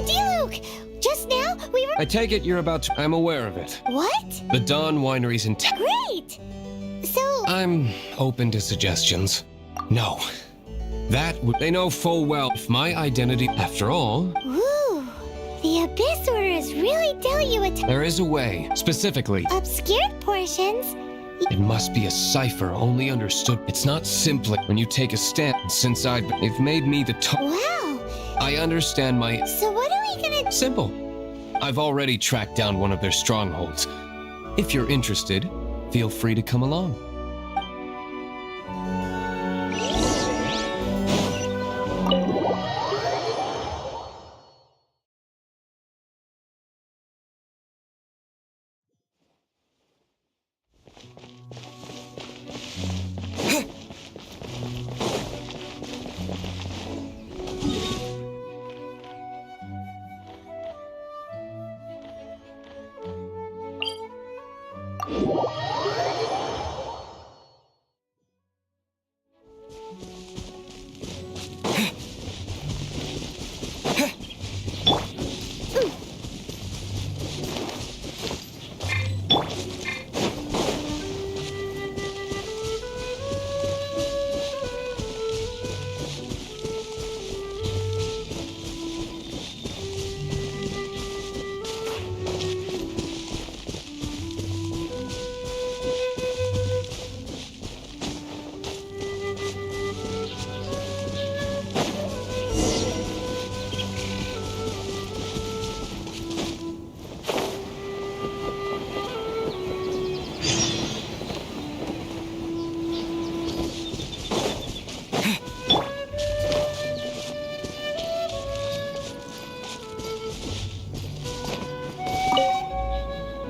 Diluc! Just now, we were— I take it you're about to— I'm aware of it. What? The Dawn Winery's in— Great! So— I'm open to suggestions. No. That would— They know full well if my identity— After all, Ooh, the Abyss Order has really dealt you a there is a way. Specifically, obscured portions. it must be a cipher only understood. It's not simply when you take a stand. Since They've made me the Wow. I understand my— So what are we gonna— Simple. I've already tracked down one of their strongholds. If you're interested, feel free to come along.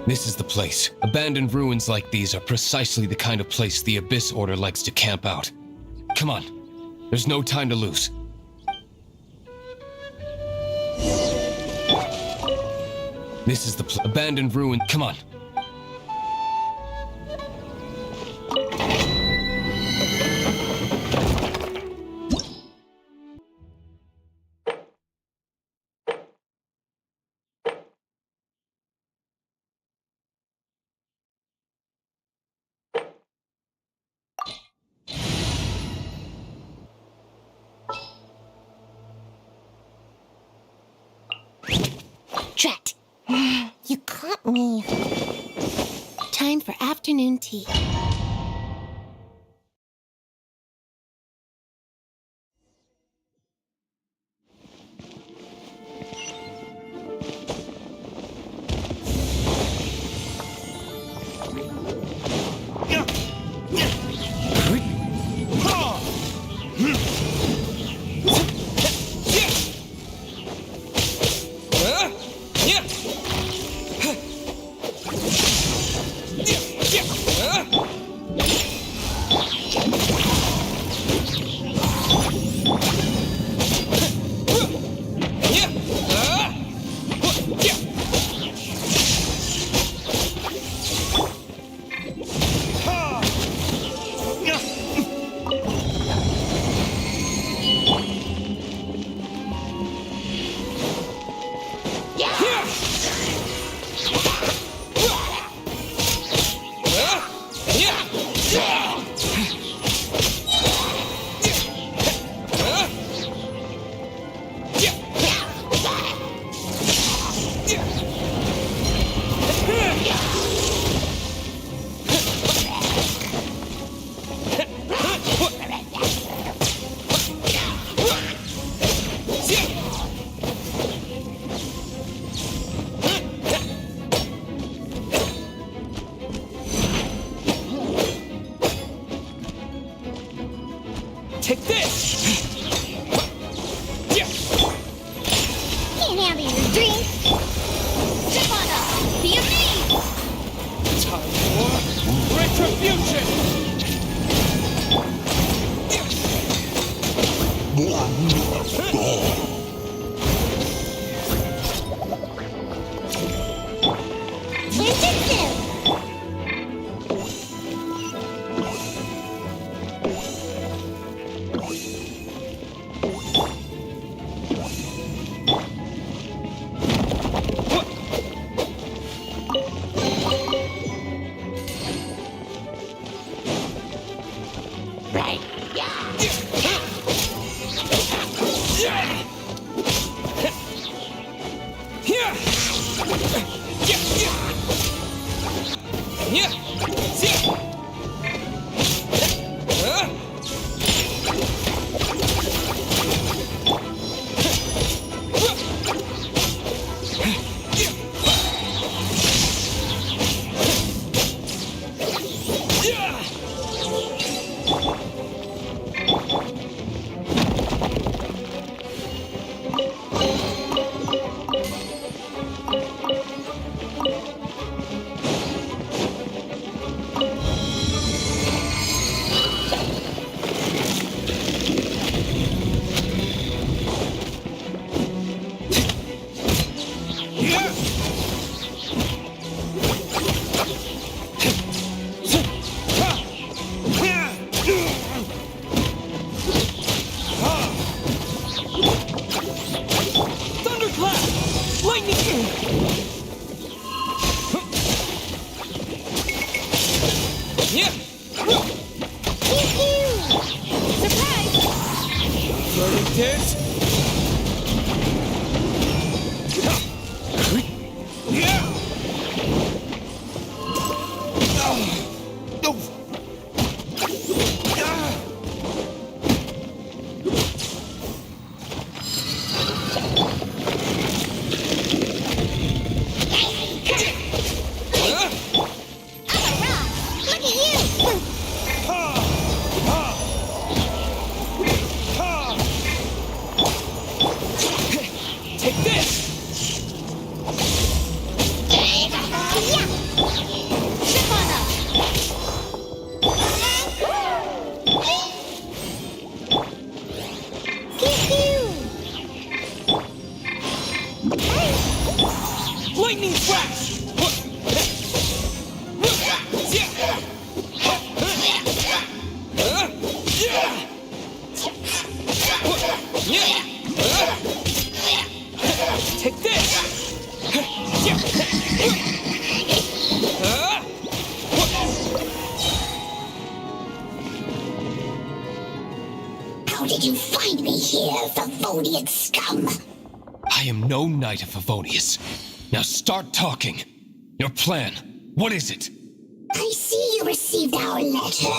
This is the place. Abandoned ruins like these are precisely the kind of place the Abyss Order likes to camp out. Come on. There's no time to lose. This is the abandoned ruin. Come on. Drat. You caught me. Time for afternoon tea. Take this! Can't have your drink. Step on up. Be amazed. Time for retribution! Intensive. Lightning flash! Take this! How did you find me here, Favonian scum? I am no knight of Favonius. Now start talking. Your plan, what is it? I see you received our letter.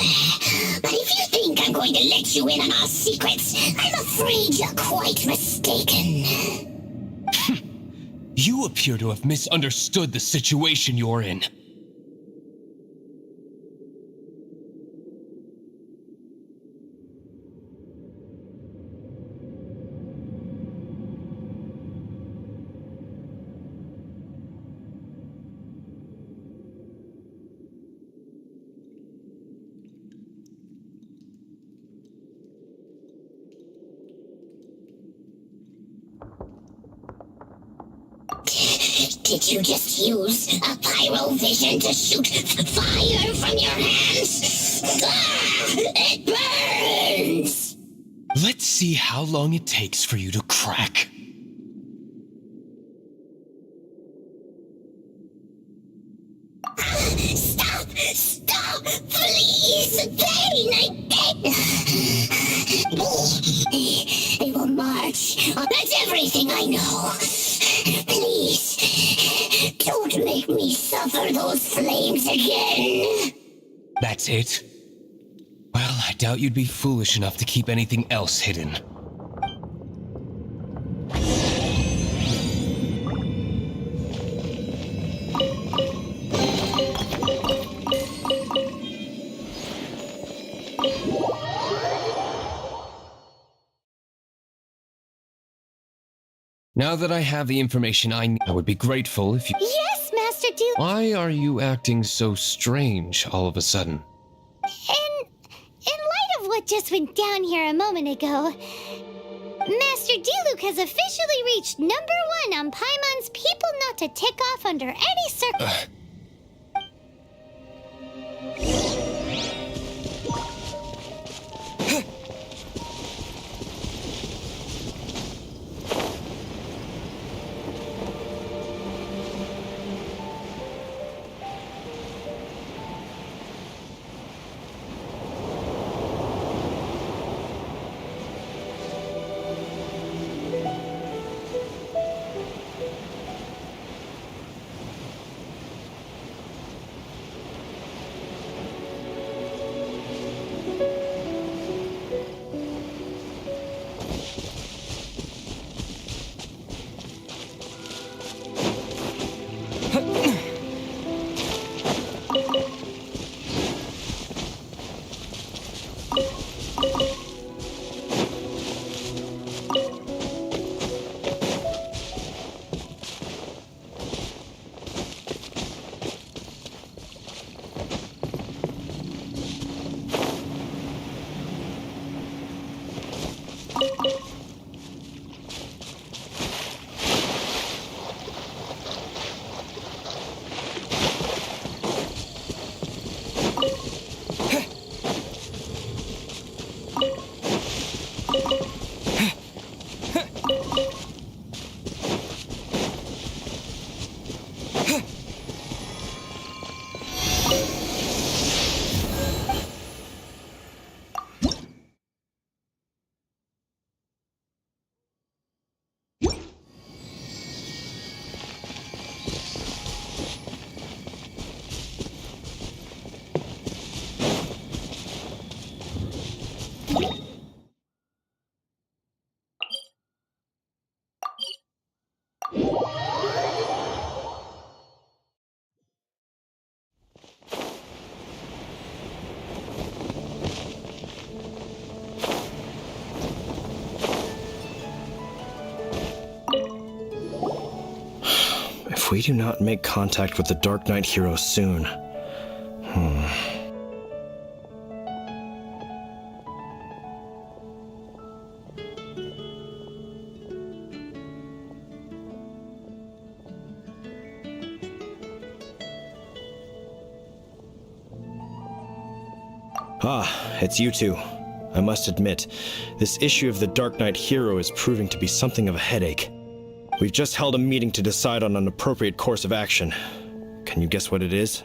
But if you think I'm going to let you in on our secrets, I'm afraid you're quite mistaken. You appear to have misunderstood the situation you're in. Did you just use a pyrovision to shoot fire from your hands? Ah, it burns! Let's see how long it takes for you to crack. Stop! Stop! Please! Pain! I beg! They will march. That's everything I know. Please, don't make me suffer those flames again. That's it? Well, I doubt you'd be foolish enough to keep anything else hidden. Now that I have the information I need, I would be grateful if you— Yes, Master Diluc. Why are you acting so strange all of a sudden? In light of what just went down here a moment ago, Master Diluc has officially reached #1 on Paimon's people not to tick off under any circumstances. If we do not make contact with the Dark Knight hero soon... Ah, it's you two. I must admit, this issue of the Dark Knight hero is proving to be something of a headache. We've just held a meeting to decide on an appropriate course of action. Can you guess what it is?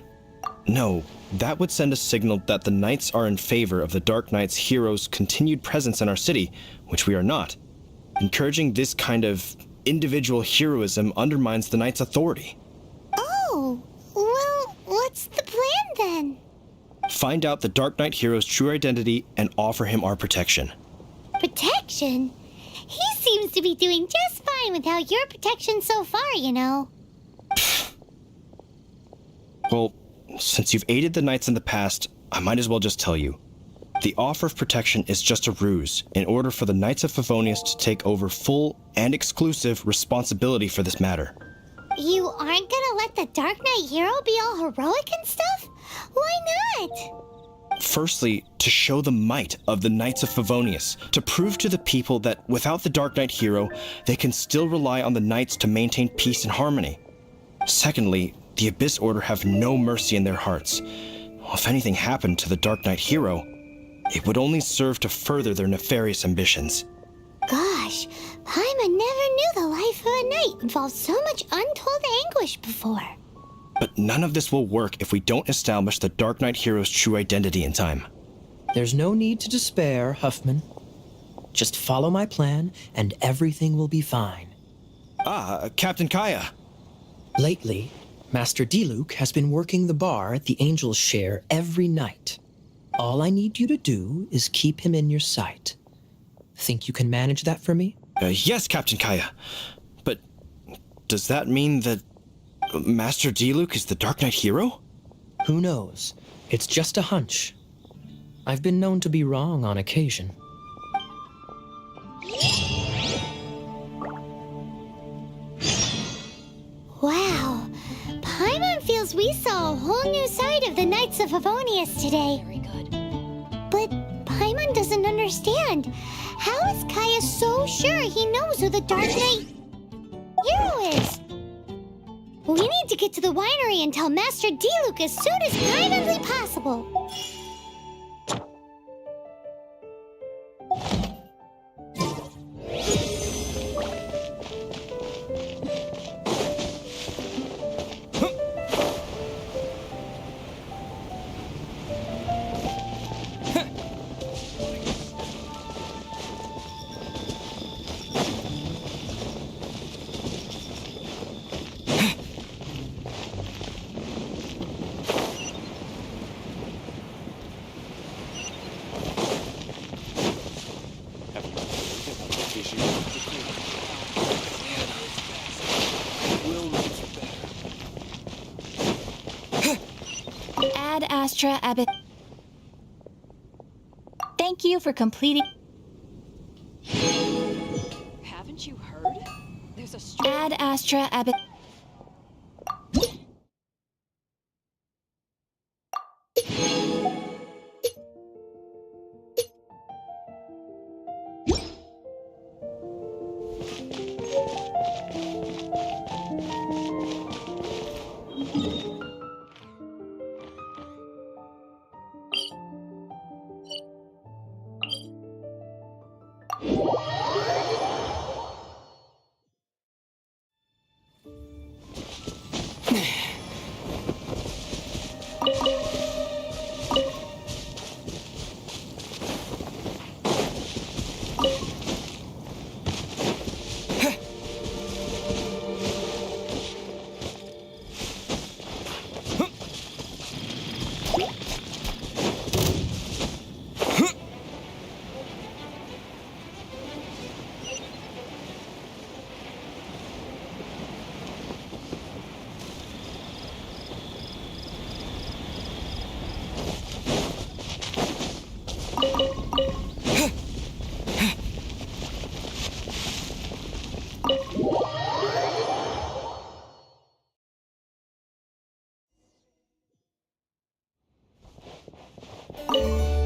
No, that would send a signal that the Knights are in favor of the Dark Knight's hero's continued presence in our city, which we are not. Encouraging this kind of individual heroism undermines the Knights' authority. Oh, well, what's the plan then? Find out the Dark Knight hero's true identity and offer him our protection. Protection? He seems to be doing just fine without your protection so far, you know. Well, since you've aided the Knights in the past, I might as well just tell you. The offer of protection is just a ruse in order for the Knights of Favonius to take over full and exclusive responsibility for this matter. You aren't gonna let the Dark Knight hero be all heroic and stuff? Why not? Firstly, to show the might of the Knights of Favonius, to prove to the people that without the Dark Knight hero, they can still rely on the Knights to maintain peace and harmony. Secondly, the Abyss Order have no mercy in their hearts. If anything happened to the Dark Knight hero, it would only serve to further their nefarious ambitions. Gosh, Paimon never knew the life of a knight involved so much untold anguish before. But none of this will work if we don't establish the Dark Knight hero's true identity in time. There's no need to despair, Huffman. Just follow my plan, and everything will be fine. Captain Kaya. Lately, Master Diluc has been working the bar at the Angel's Share every night. All I need you to do is keep him in your sight. Think you can manage that for me? Yes, Captain Kaya. But does that mean that Master Diluc is the Dark Knight hero? Who knows? It's just a hunch. I've been known to be wrong on occasion. Wow, Paimon feels we saw a whole new side of the Knights of Favonius today. Very good. But Paimon doesn't understand. How is Kaya so sure he knows who the Dark Knight hero is? We need to get to the winery and tell Master Diluc as soon as privately possible. Ad Astra Abbot. Thank you for completing. Haven't you heard? There's a Ad Astra Abbot.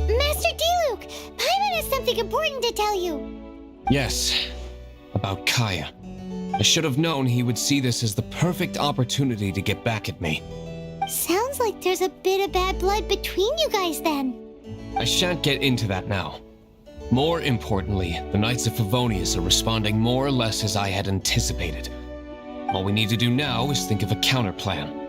Master Diluc, Paimon has something important to tell you. Yes, about Kaya. I should have known he would see this as the perfect opportunity to get back at me. Sounds like there's a bit of bad blood between you guys then. I shan't get into that now. More importantly, the Knights of Favonius are responding more or less as I had anticipated. All we need to do now is think of a counterplan.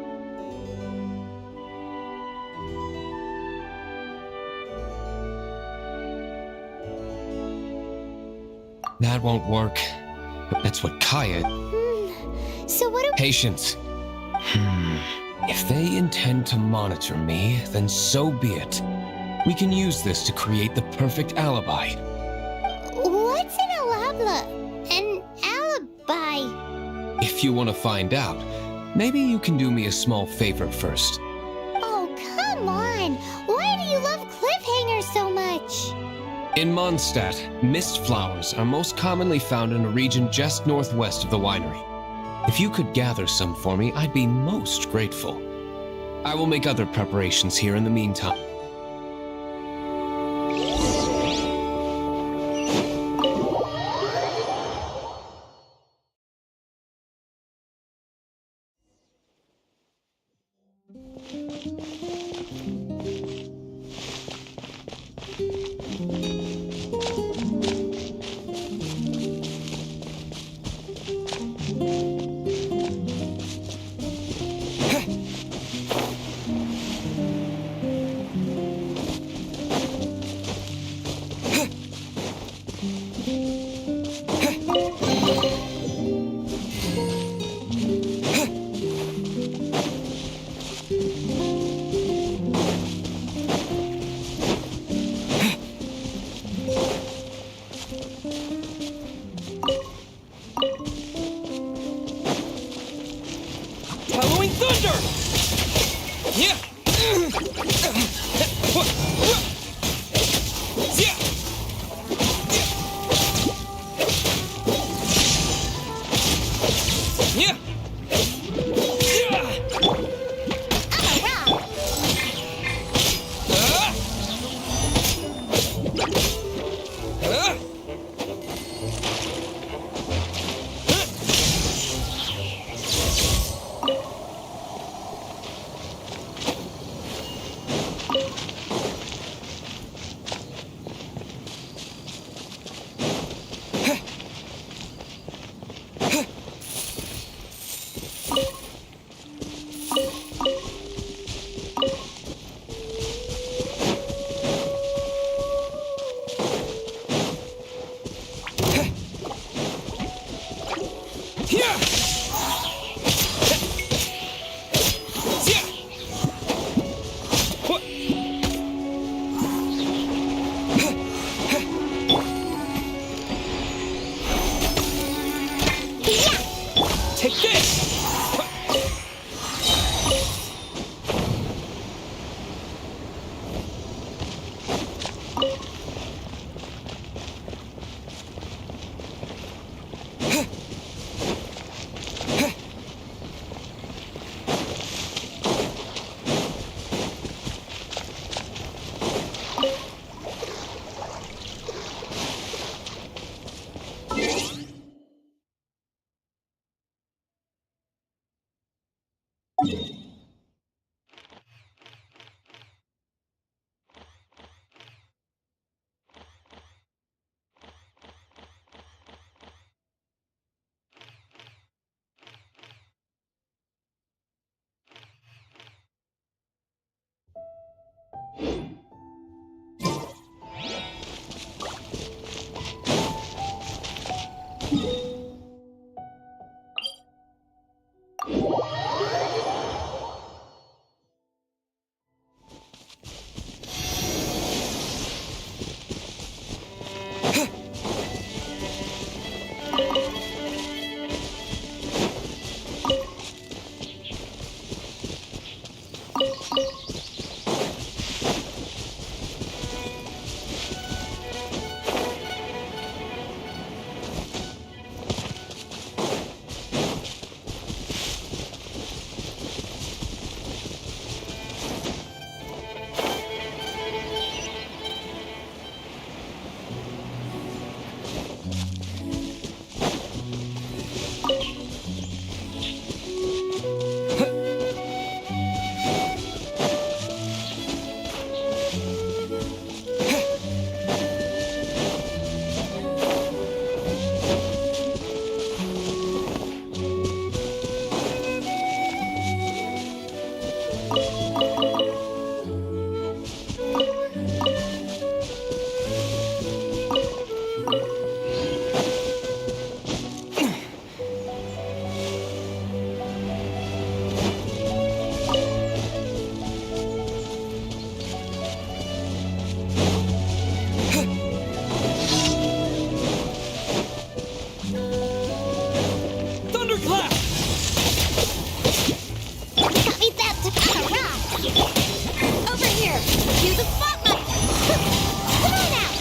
That won't work. But that's what Kaya... So what do... Patience. If they intend to monitor me, then so be it. We can use this to create the perfect alibi. What's an alabla? An alibi? If you want to find out, maybe you can do me a small favor first. Oh, come on. Why do you love cliffhangers so much? In Mondstadt, mist flowers are most commonly found in a region just northwest of the winery. If you could gather some for me, I'd be most grateful. I will make other preparations here in the meantime. Following thunder! Yeah! Yeah! Take this! Over here! Do the spotlight! Come on out!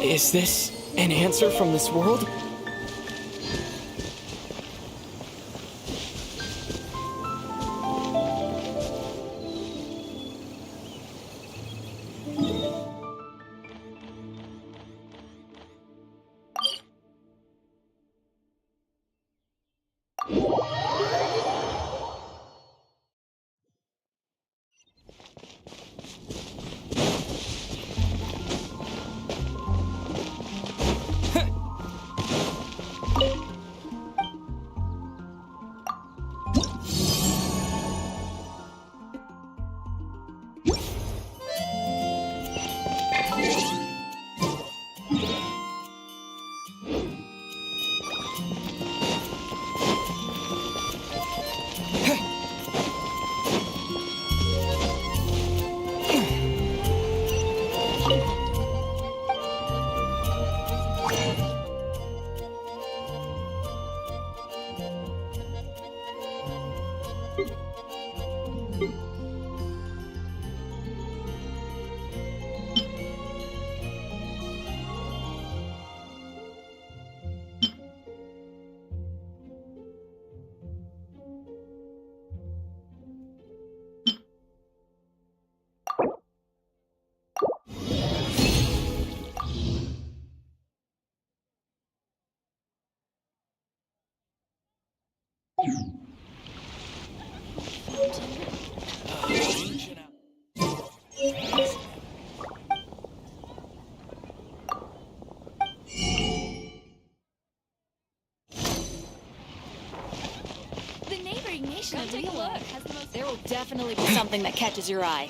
Is this an answer from this world? definitely be something that catches your eye.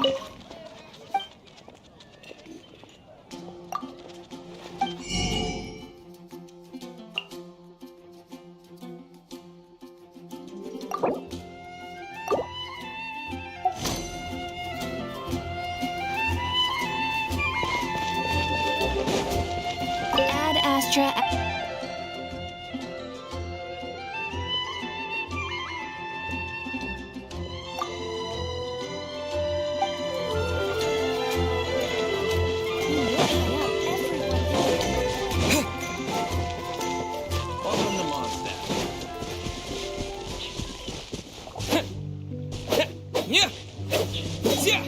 Ad Astra. Welcome to Mondstadt. Yeah. Yeah.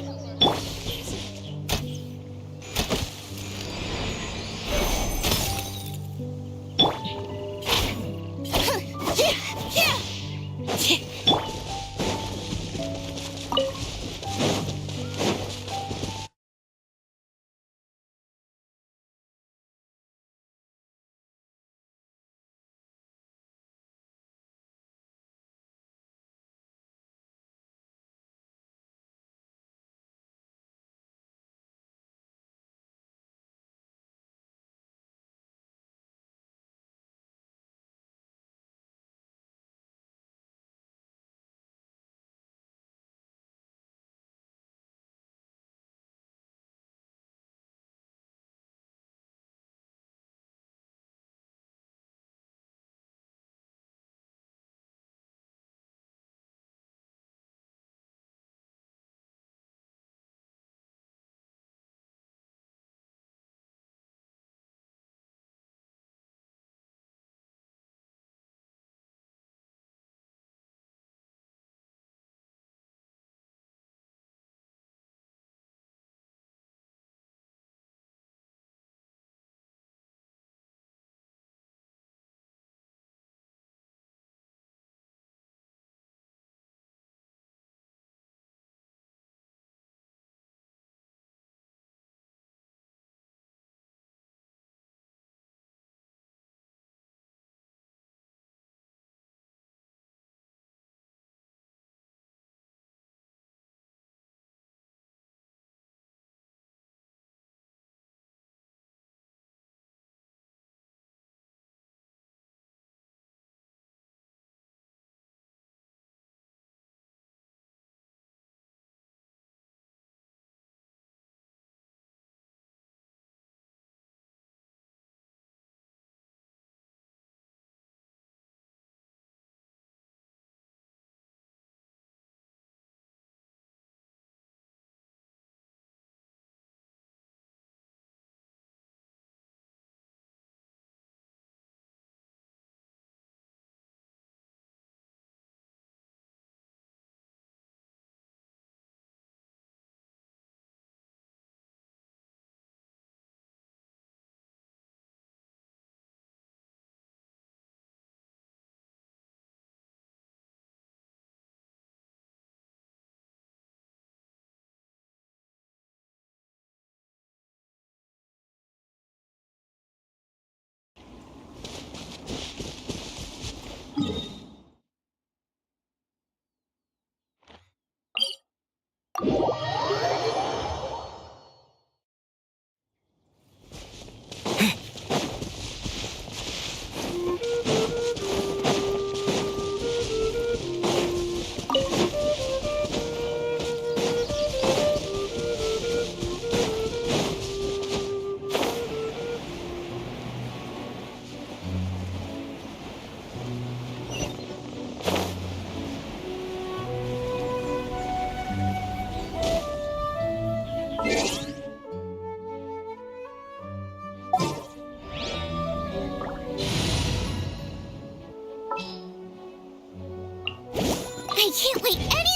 I can't wait any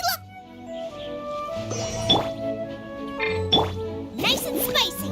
nice and spicy.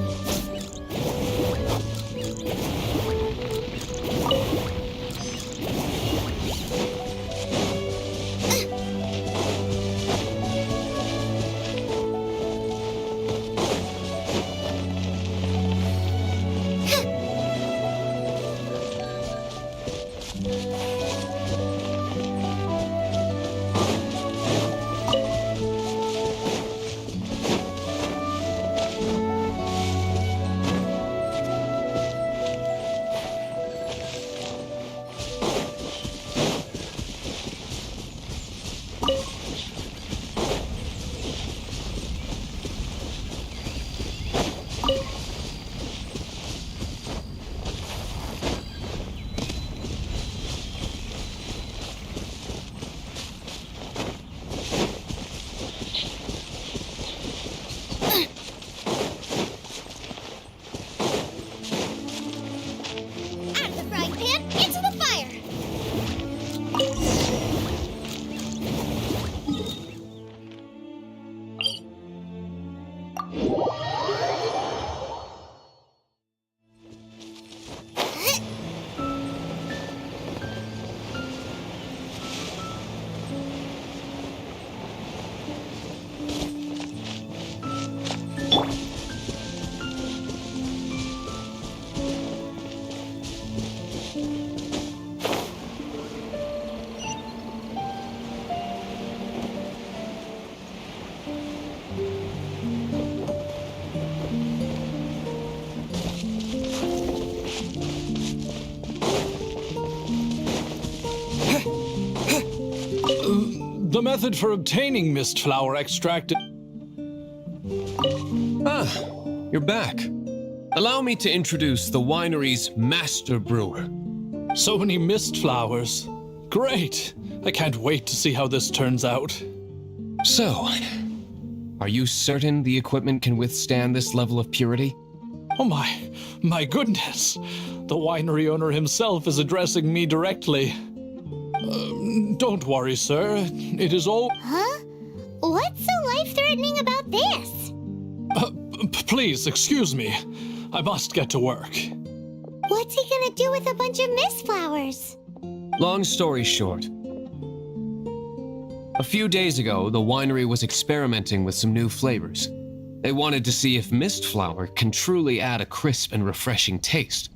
The method for obtaining mist flower extract. Ah, you're back. Allow me to introduce the winery's master brewer. So many mist flowers. Great. I can't wait to see how this turns out. So, are you certain the equipment can withstand this level of purity? Oh my goodness. The winery owner himself is addressing me directly. Don't worry, sir. It is all... Huh? What's so life-threatening about this? Please, excuse me. I must get to work. What's he gonna do with a bunch of mist flowers? Long story short, a few days ago, the winery was experimenting with some new flavors. They wanted to see if mist flower can truly add a crisp and refreshing taste.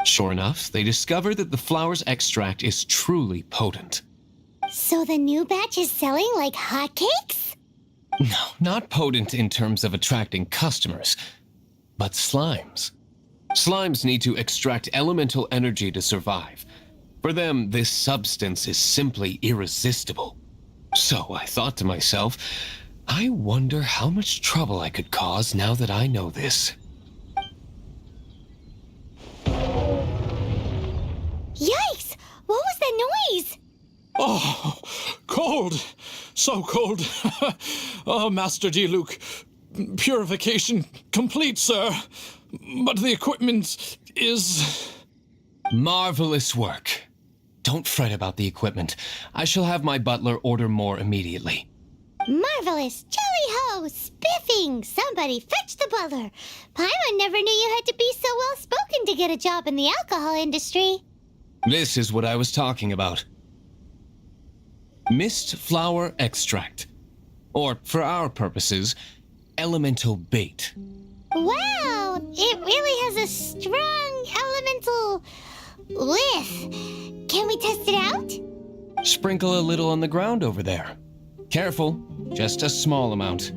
Sure enough, they discovered that the flower's extract is truly potent. So the new batch is selling like hotcakes? No, not potent in terms of attracting customers, but slimes. Slimes need to extract elemental energy to survive. For them, this substance is simply irresistible. So I thought to myself, I wonder how much trouble I could cause now that I know this. Yikes! What was that noise? Oh, cold. So cold. Oh, Master D-Luke. Purification complete, sir. But the equipment is... Marvelous work. Don't fret about the equipment. I shall have my butler order more immediately. Marvelous! Jolly-ho! Spiffing! Somebody fetch the butler! Paimon never knew you had to be so well-spoken to get a job in the alcohol industry. This is what I was talking about. Mist flower extract. Or, for our purposes, elemental bait. Wow! It really has a strong elemental whiff. Can we test it out? Sprinkle a little on the ground over there. Careful, just a small amount.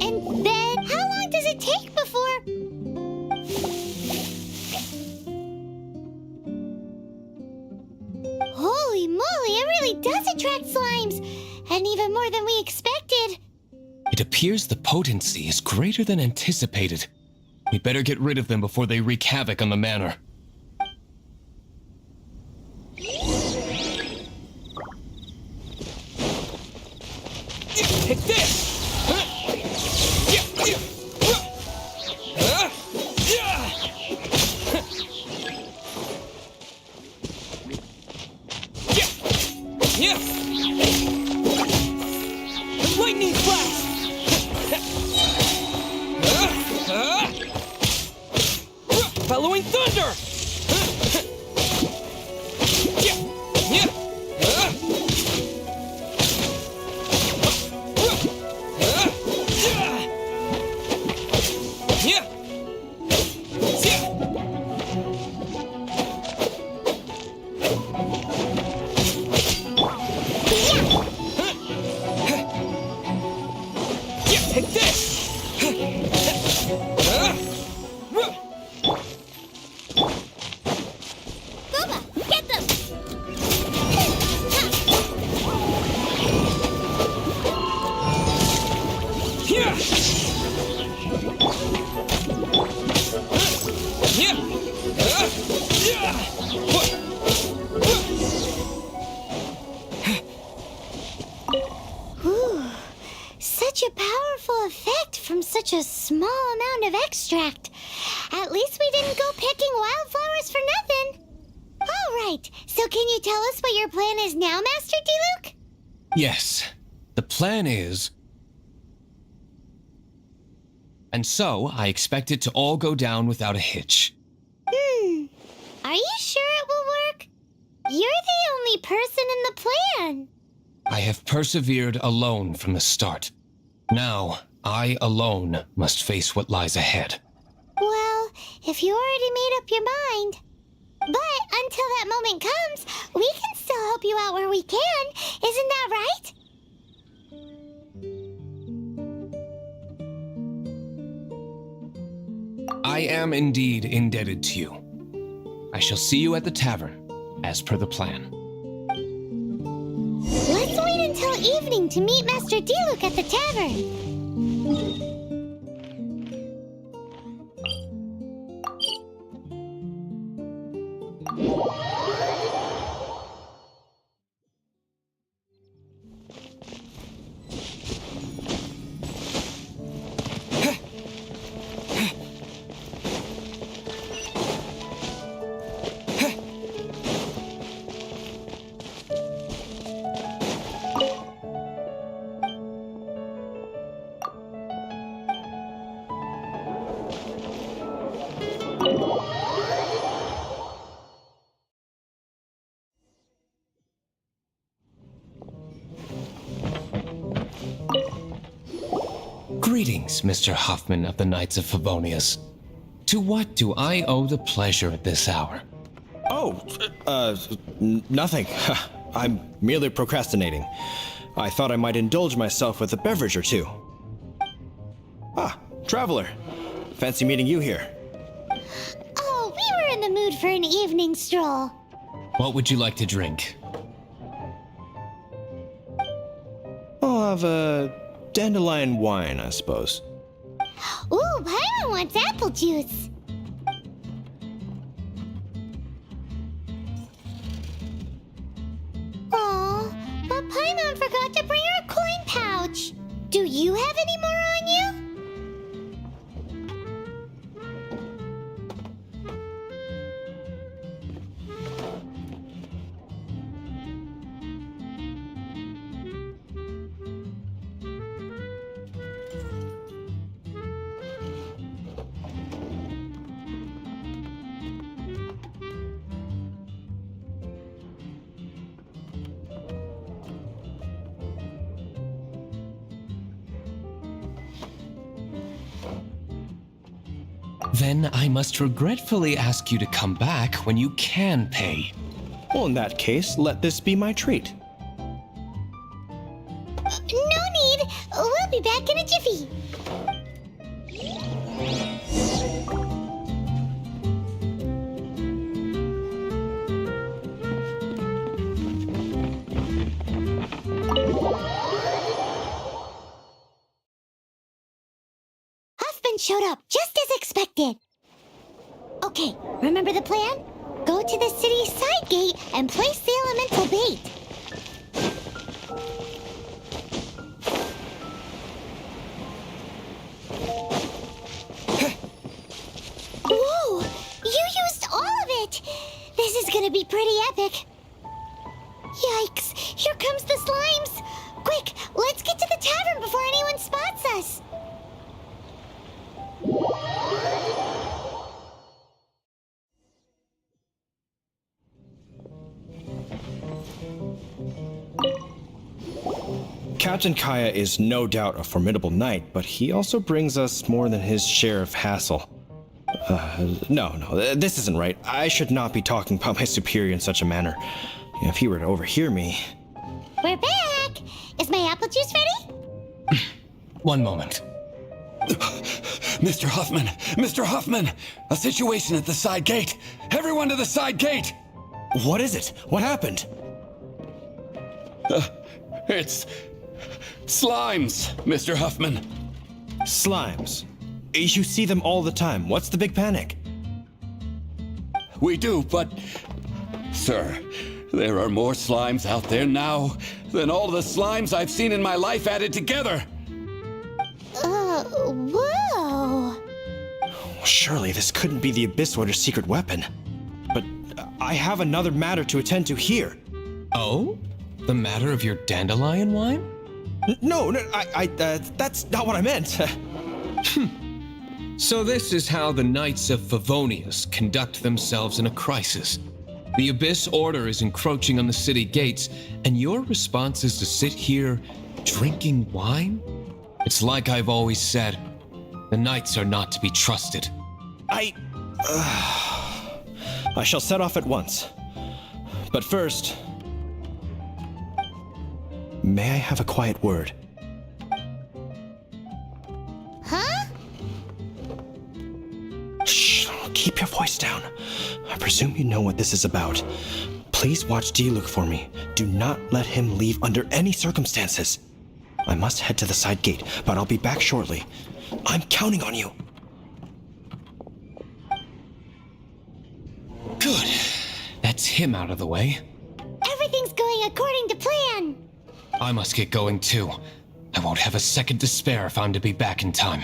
And then, how long does it take before... Holy moly, it really does attract slimes! And even more than we expected. It appears the potency is greater than anticipated. We better get rid of them before they wreak havoc on the manor. Take this! Lightning flash! Bellowing thunder! Take this! Booba, get them! Whew, such a powerful effect from such a small amount of extract. At least we didn't go picking wildflowers for nothing. All right, so can you tell us what your plan is now, Master Diluc? Yes, the plan is... And so, I expect it to all go down without a hitch. Are you sure it will work? You're the only person in the plan. I have persevered alone from the start. Now, I alone must face what lies ahead. Well, if you already made up your mind. But until that moment comes, we can still help you out where we can. Isn't that right? I am indeed indebted to you. I shall see you at the tavern, as per the plan. Let's wait until evening to meet Master Diluc at the tavern. Greetings, Mr. Huffman of the Knights of Favonius. To what do I owe the pleasure at this hour? Oh, nothing. I'm merely procrastinating. I thought I might indulge myself with a beverage or two. Ah, traveler. Fancy meeting you here. Oh, we were in the mood for an evening stroll. What would you like to drink? I'll have a dandelion wine, I suppose. Ooh, Paimon wants apple juice. Aw, but Paimon forgot to bring her coin pouch. Do you have any more on you? Then I must regretfully ask you to come back when you can pay. Well, in that case, let this be my treat. No need. We'll be back in a jiffy. Huffman showed up just as expected. Okay, remember the plan? Go to the city's side gate and place the elemental bait. Whoa! You used all of it! This is gonna be pretty epic. Yikes! Here comes the slimes! Quick, let's get to the tavern before anyone spots us! Captain Kaya is no doubt a formidable knight, but he also brings us more than his share of hassle. No, this isn't right. I should not be talking about my superior in such a manner. If he were to overhear me... We're back! Is my apple juice ready? One moment. Mr. Huffman! Mr. Huffman! A situation at the side gate! Everyone to the side gate! What is it? What happened? It's... slimes, Mr. Huffman. Slimes. You see them all the time. What's the big panic? We do, but... Sir, there are more slimes out there now than all the slimes I've seen in my life added together. Whoa! Surely this couldn't be the Abyss Order's secret weapon. But I have another matter to attend to here. Oh? The matter of your dandelion wine? No, that's not what I meant. So this is how the Knights of Favonius conduct themselves in a crisis. The Abyss Order is encroaching on the city gates, and your response is to sit here drinking wine? It's like I've always said, the Knights are not to be trusted. I shall set off at once. But first, may I have a quiet word? Huh? Shh, keep your voice down. I presume you know what this is about. Please watch Diluc for me. Do not let him leave under any circumstances. I must head to the side gate, but I'll be back shortly. I'm counting on you. Good. That's him out of the way. Everything's going according to plan. I must get going too. I won't have a second to spare if I'm to be back in time.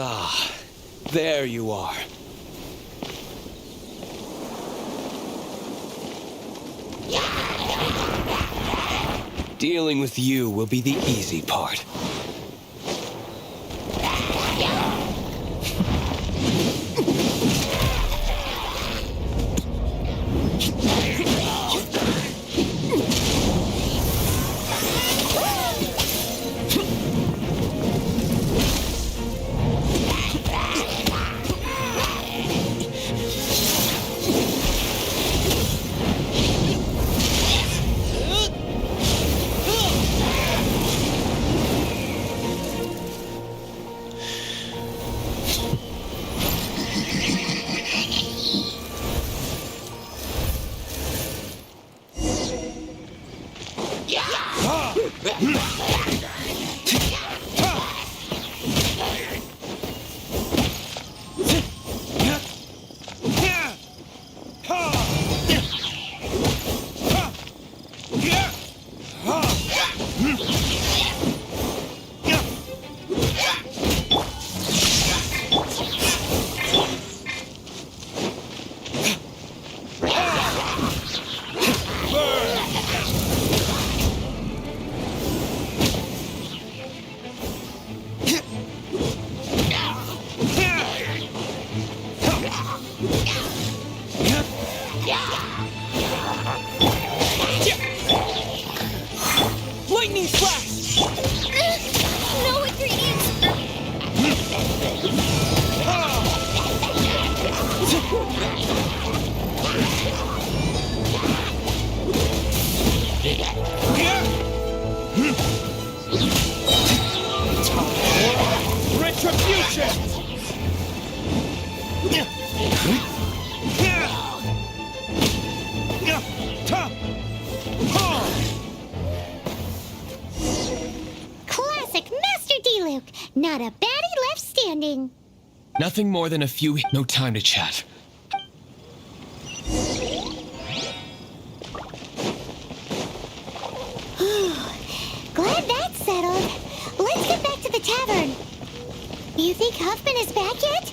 Ah, there you are. Dealing with you will be the easy part. Lightning flash! No ingredients. Retribution! Classic Master Diluc. Not a baddie left standing. Nothing more than a few... No time to chat. Glad that's settled. Let's get back to the tavern. You think Huffman is back yet?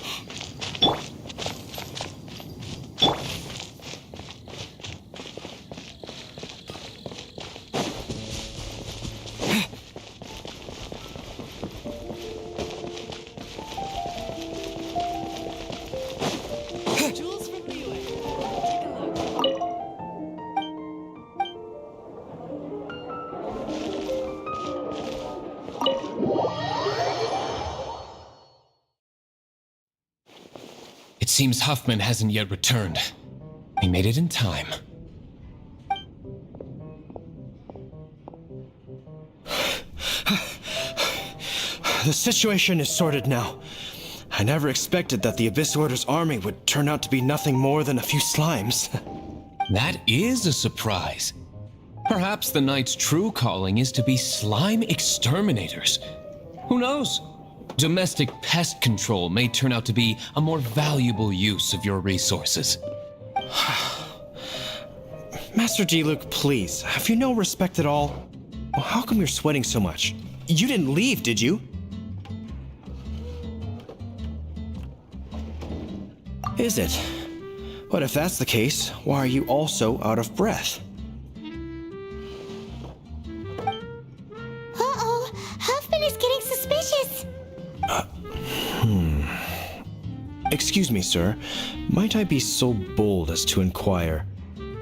Jules from Leeway. Take a look. It seems Huffman hasn't yet returned. We made it in time. The situation is sorted now. I never expected that the Abyss Order's army would turn out to be nothing more than a few slimes. That is a surprise. Perhaps the Knight's true calling is to be slime exterminators. Who knows? Domestic pest control may turn out to be a more valuable use of your resources. Master Diluc, please, have you no respect at all? How come you're sweating so much? You didn't leave, did you? Is it? But if that's the case, why are you also out of breath? Uh-oh, Huffman is getting suspicious. Excuse me, sir. Might I be so bold as to inquire?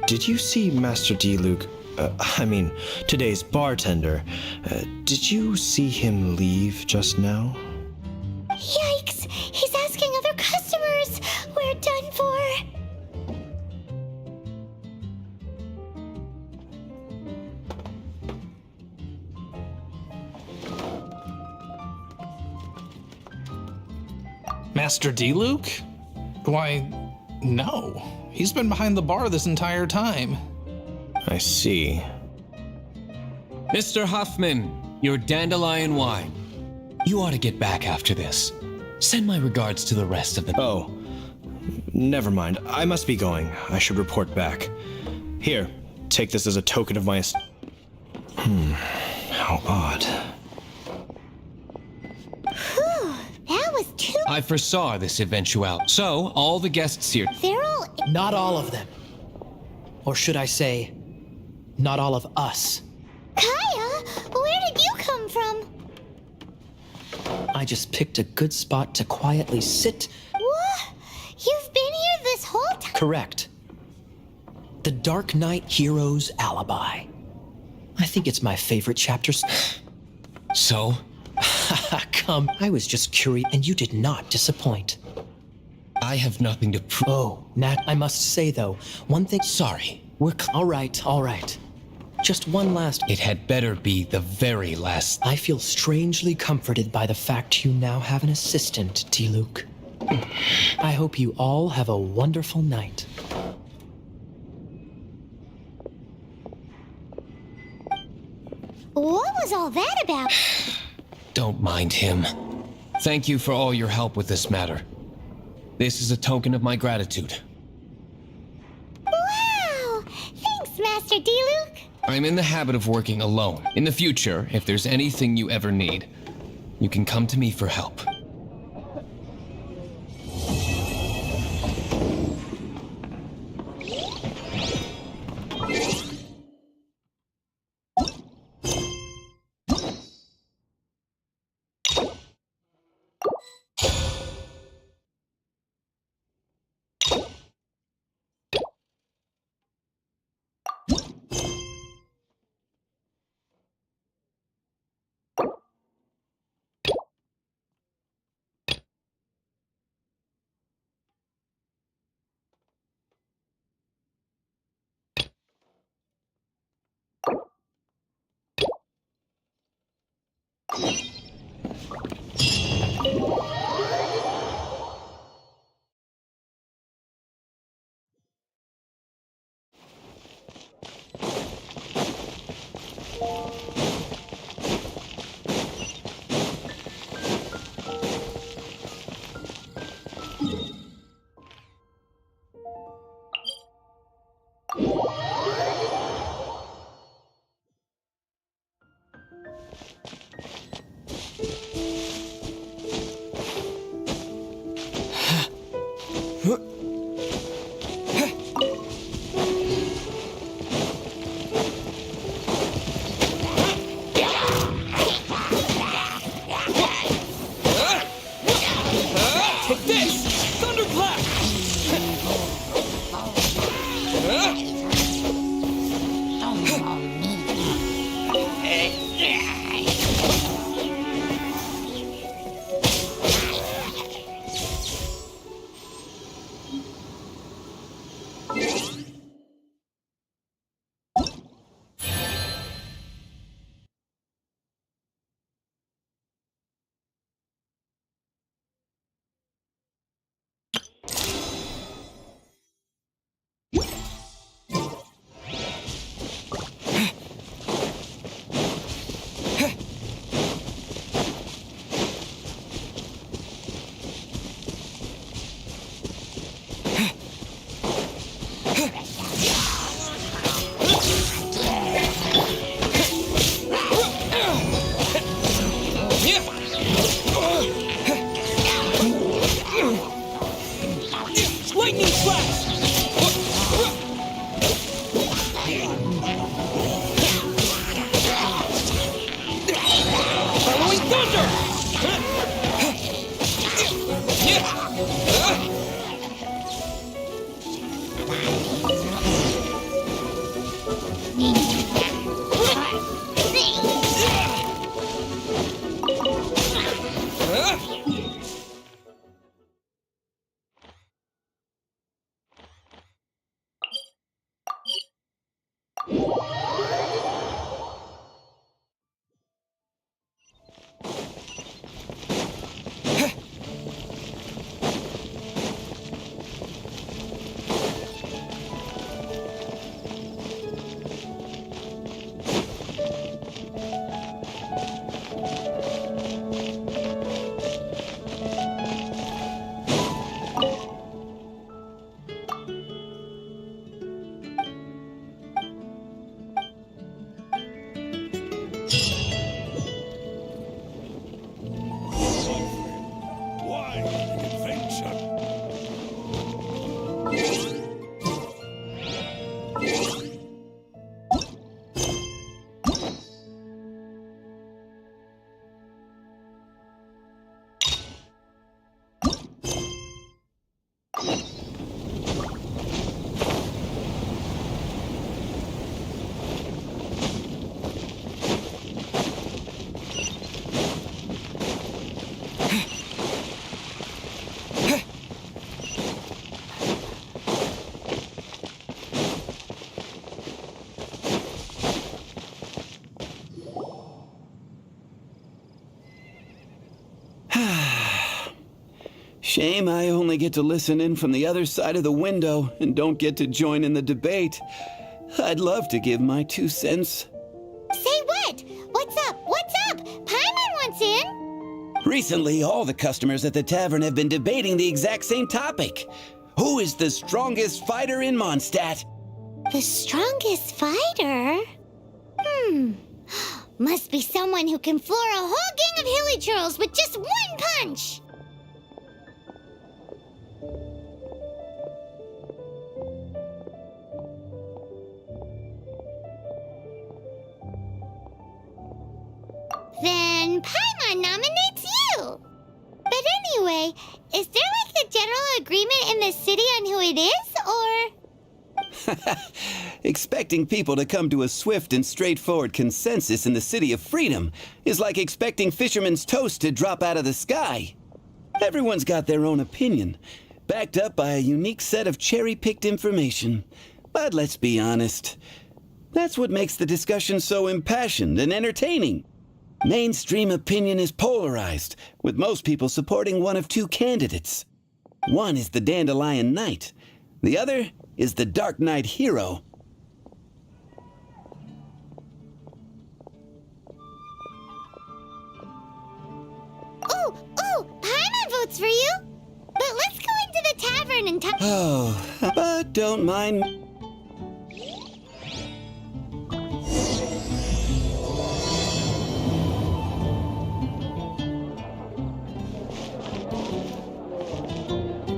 Did you see Master Diluc, today's bartender? Did you see him leave just now? Yikes, he's asking other customers. We're done for. Master Diluc? Why, no. He's been behind the bar this entire time. I see. Mr. Huffman, your dandelion wine. You ought to get back after this. Send my regards to the rest of the... Oh, never mind. I must be going. I should report back. Here, take this as a token of my... How odd. Whew, that was too... I foresaw this eventuality. So, all the guests here... They're all... Not all of them. Or should I say, not all of us. Kaya, where did you come from? I just picked a good spot to quietly sit. What? You've been here this whole time? Correct. The Dark Knight Hero's Alibi. I think it's my favorite chapter. So? Come, I was just curious, and you did not disappoint. I have nothing to prove. Oh, Nat, I must say though, one thing. Sorry. All right. Just one last. It had better be the very last. I feel strangely comforted by the fact you now have an assistant, Diluc. I hope you all have a wonderful night. What was all that about? Don't mind him. Thank you for all your help with this matter. This is a token of my gratitude. Wow! Thanks, Master Diluc. I'm in the habit of working alone. In the future, if there's anything you ever need, you can come to me for help. Take this! Thunderclap! Shame I only get to listen in from the other side of the window and don't get to join in the debate. I'd love to give my 2 cents. Say what? What's up? What's up? Paimon wants in. Recently, all the customers at the tavern have been debating the exact same topic. Who is the strongest fighter in Mondstadt? The strongest fighter? Must be someone who can floor a whole gang of hilly churls with just one punch. Then Paimon nominates you. But anyway, is there like a general agreement in the city on who it is, or? Expecting people to come to a swift and straightforward consensus in the City of Freedom is like expecting fisherman's toast to drop out of the sky. Everyone's got their own opinion, backed up by a unique set of cherry-picked information. But let's be honest, that's what makes the discussion so impassioned and entertaining. Mainstream opinion is polarized, with most people supporting one of 2 candidates. One is the Dandelion Knight. The other is the Dark Knight Hero. Oh, Paimon votes for you. But let's go into the tavern and talk. Oh, but don't mind.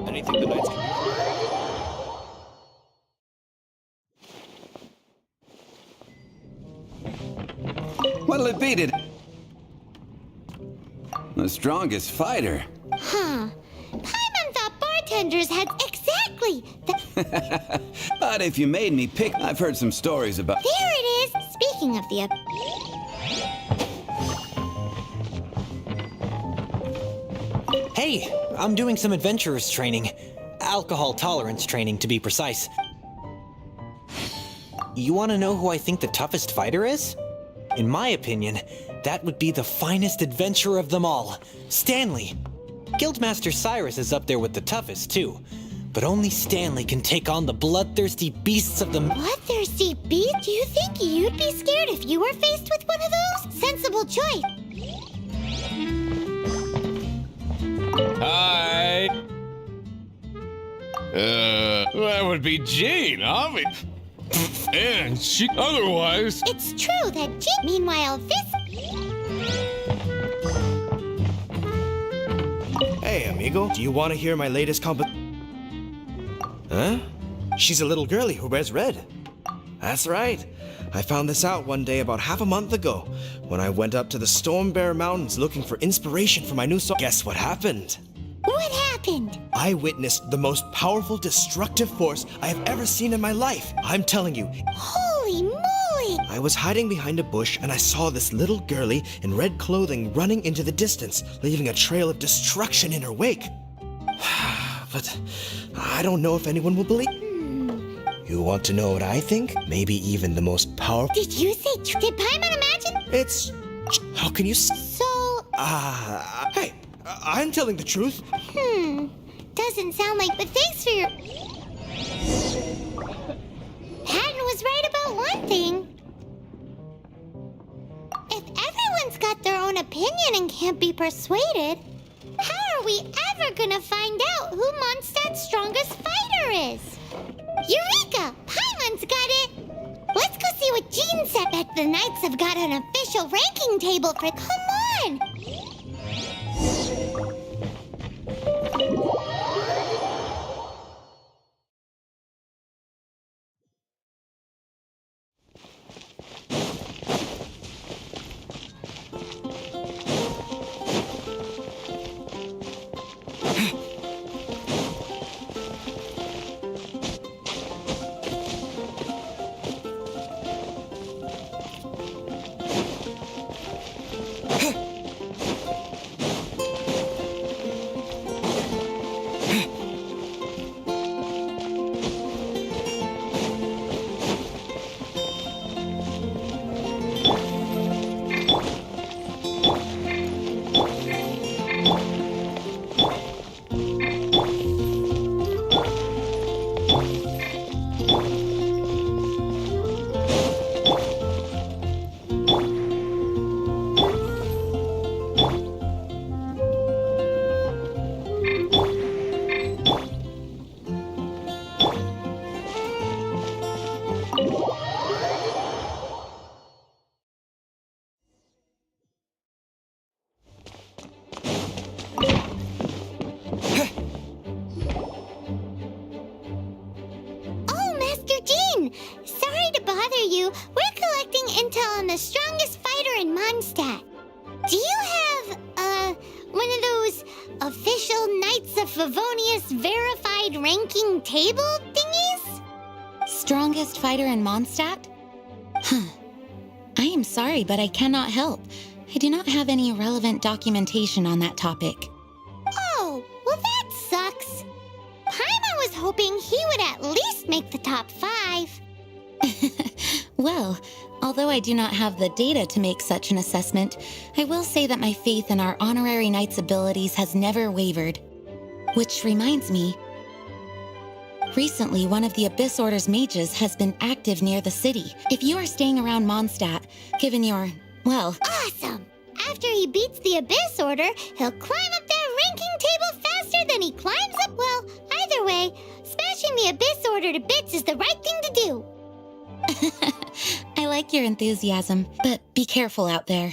Anything the knights can do. What'll it be today? The strongest fighter. Huh. Paimon thought bartenders had exactly the... But if you made me pick, I've heard some stories about... There it is. Speaking of the... Hey, I'm doing some adventurers training. Alcohol tolerance training, to be precise. You want to know who I think the toughest fighter is? In my opinion, that would be the finest adventurer of them all, Stanley. Guildmaster Cyrus is up there with the toughest, too. But only Stanley can take on the bloodthirsty beasts of the... Bloodthirsty beast? Do you think you'd be scared if you were faced with one of those? Sensible choice. Hi. That would be Jane, obviously. And she otherwise. It's true that Jin... Meanwhile, this... Hey, amigo, do you want to hear my latest Huh? She's a little girlie who wears red. That's right. I found this out one day about half a month ago, when I went up to the Storm Bear Mountains looking for inspiration for my new song. Guess what happened? What happened? I witnessed the most powerful destructive force I have ever seen in my life. I'm telling you, Holy moly! I was hiding behind a bush and I saw this little girlie in red clothing running into the distance, leaving a trail of destruction in her wake. But I don't know if anyone will believe. You want to know what I think? Maybe even the most powerful. Did you say, did Paimon imagine? It's. How can you. So, Hey, I'm telling the truth. doesn't sound like, but thanks for your... Patton was right about one thing. If everyone's got their own opinion and can't be persuaded, how are we ever gonna find out who Mondstadt's strongest fighter is? Eureka! Paimon's got it! Let's go see what Jean said. Bet the Knights have got an official ranking table for... Come on! The strongest fighter in Mondstadt. Do you have, one of those official Knights of Favonius verified ranking table thingies? Strongest fighter in Mondstadt? I am sorry, but I cannot help. I do not have any relevant documentation on that topic. Oh, well that sucks. Paimon was hoping he would at least make the top 5. Well, although I do not have the data to make such an assessment, I will say that my faith in our honorary knight's abilities has never wavered. Which reminds me, recently one of the Abyss Order's mages has been active near the city. If you are staying around Mondstadt, given your, well... Awesome! After he beats the Abyss Order, he'll climb up that ranking table faster than he climbs up... Well, either way, smashing the Abyss Order to bits is the right thing to do. I like your enthusiasm, but be careful out there.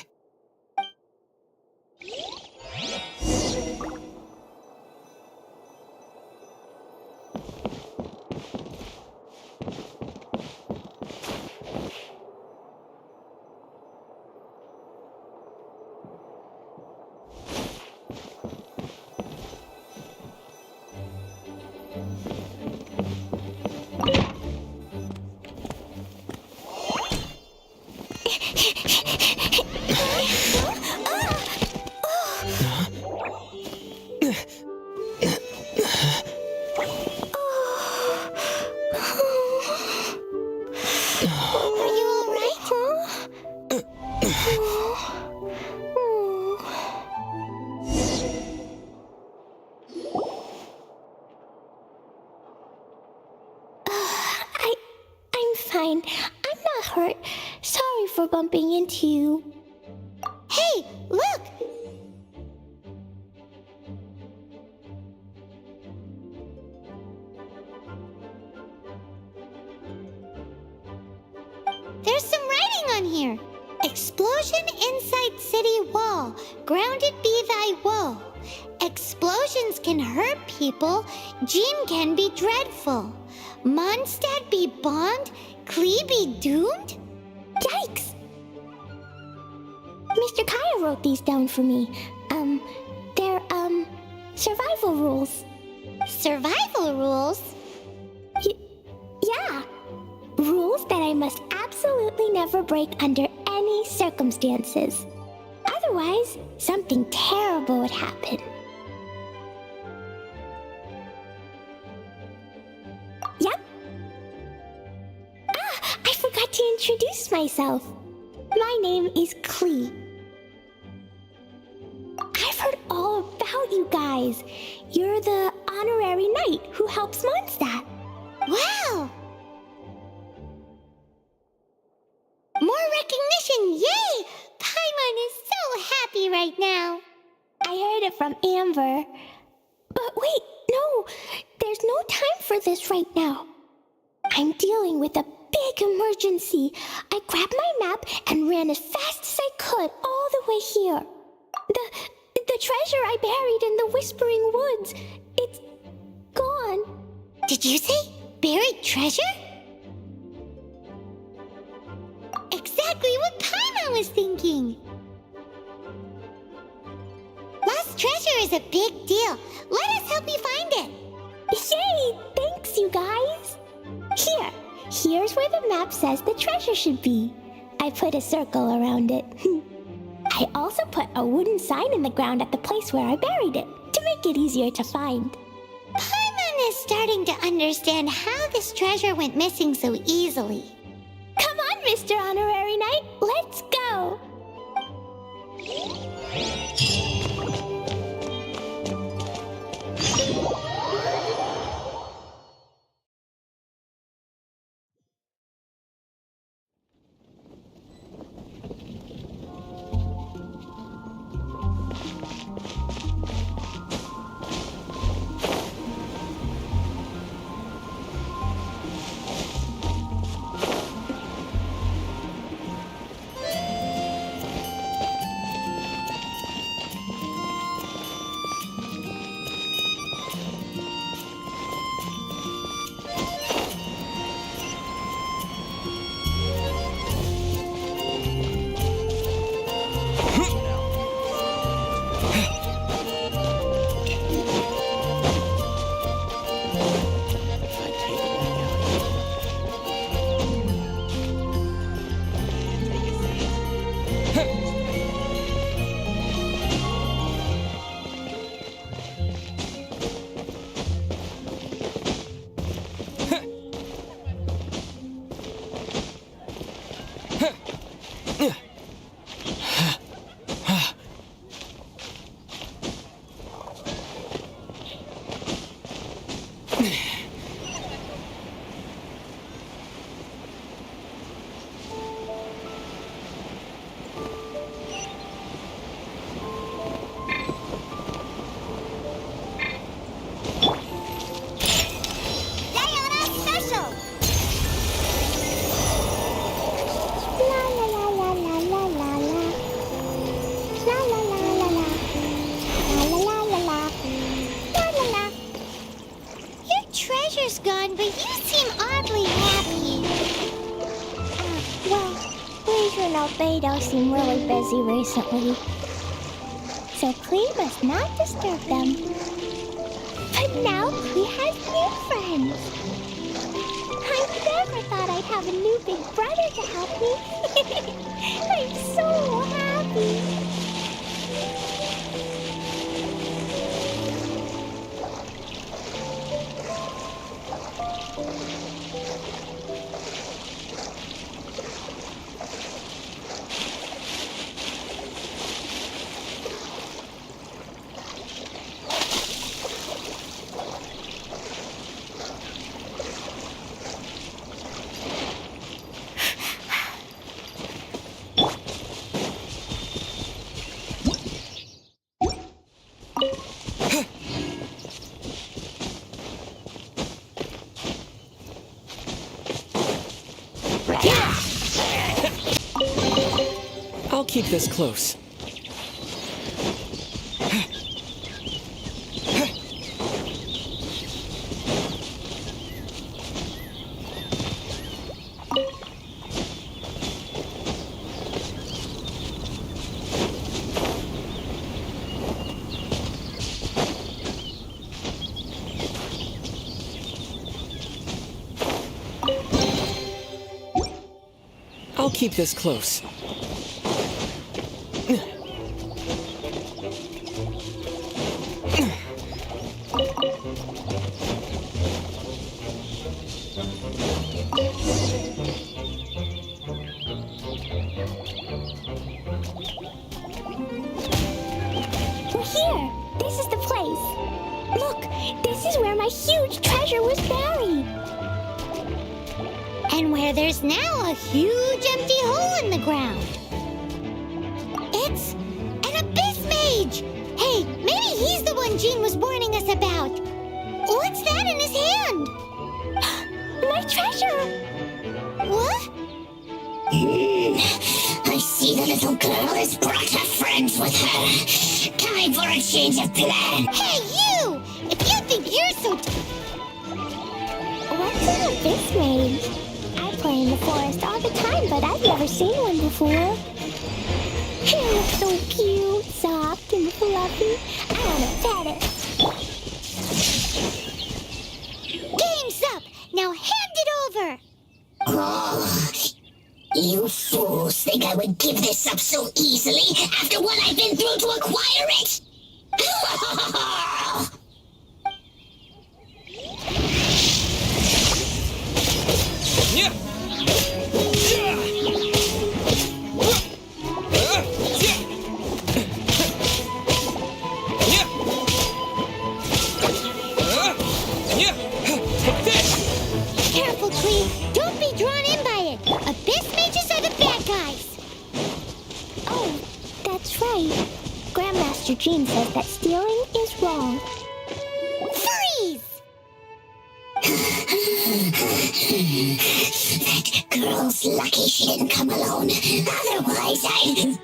Fine. I'm not hurt. Sorry for bumping into you. Hey, look! There's some writing on here. Explosion inside city wall. Grounded be thy woe. Explosions can hurt people. Jean can be dreadful. Mondstadt be bombed. Klee be doomed? Yikes! Mr. Kaya wrote these down for me. They're, survival rules. Survival rules? Yeah. Rules that I must absolutely never break under any circumstances. Otherwise, something terrible would happen. Yep. I forgot to introduce myself. My name is Klee. I've heard all about you guys. You're the honorary knight who helps Mondstadt. Wow! More recognition, yay! Paimon is so happy right now. I heard it from Amber. But wait, no, there's no time for this right now. I'm dealing with a big emergency. I grabbed my map and ran as fast as I could all the way here. The treasure I buried in the Whispering Woods, it's gone. Did you say buried treasure? Exactly what Paimon was thinking. Lost treasure is a big deal. Let us help you find it. Yay! Thanks, you guys. Here's where the map says the treasure should be. I put a circle around it. I also put a wooden sign in the ground at the place where I buried it, to make it easier to find. Paimon is starting to understand how this treasure went missing so easily. Come on, Mr. Honorary Knight, let's go! Gone, but you seem oddly happy. Well, Leisure and Albedo seem really busy recently. So Klee must not disturb them. But now Klee has new friends. I never thought I'd have a new big brother to help me. I'm so happy. I'll keep this close. keep this close. We're here. This is the place. Look, this is where my huge treasure was buried. And where there's now a huge empty hole in the ground. It's an abyss mage! Hey, maybe he's the one Jean was warning us about. What's that in his hand? My treasure! What? I see the little girl has brought her friends with her. Time for a change of plan. Hey, you! If you think you're so... What's an abyss mage? I play in the forest all the time, but I've never seen one before. He looks so cute, soft, and fluffy. I want to pet it. Game's up! Now hand it over! Oh, you fools think I would give this up so easily after what I've been through to acquire it? Careful, Clee. Don't be drawn in by it. Abyss mages are the bad guys. Oh, that's right. Grandmaster Jean says that stealing is wrong. Freeze! That girl's lucky she didn't come alone. Otherwise, I'd...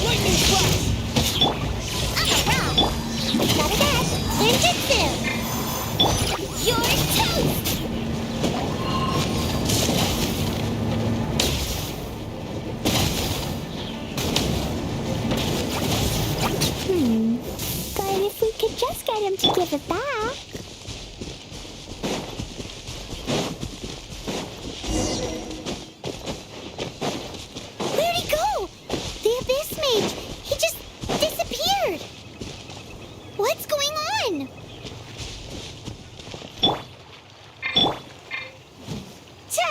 Lightning flash! Not a bad. Ninjutsu! You're toast! But if we could just get him to give it back. Where'd he go? The Abyss Mage. He just disappeared. What's going on? Ta!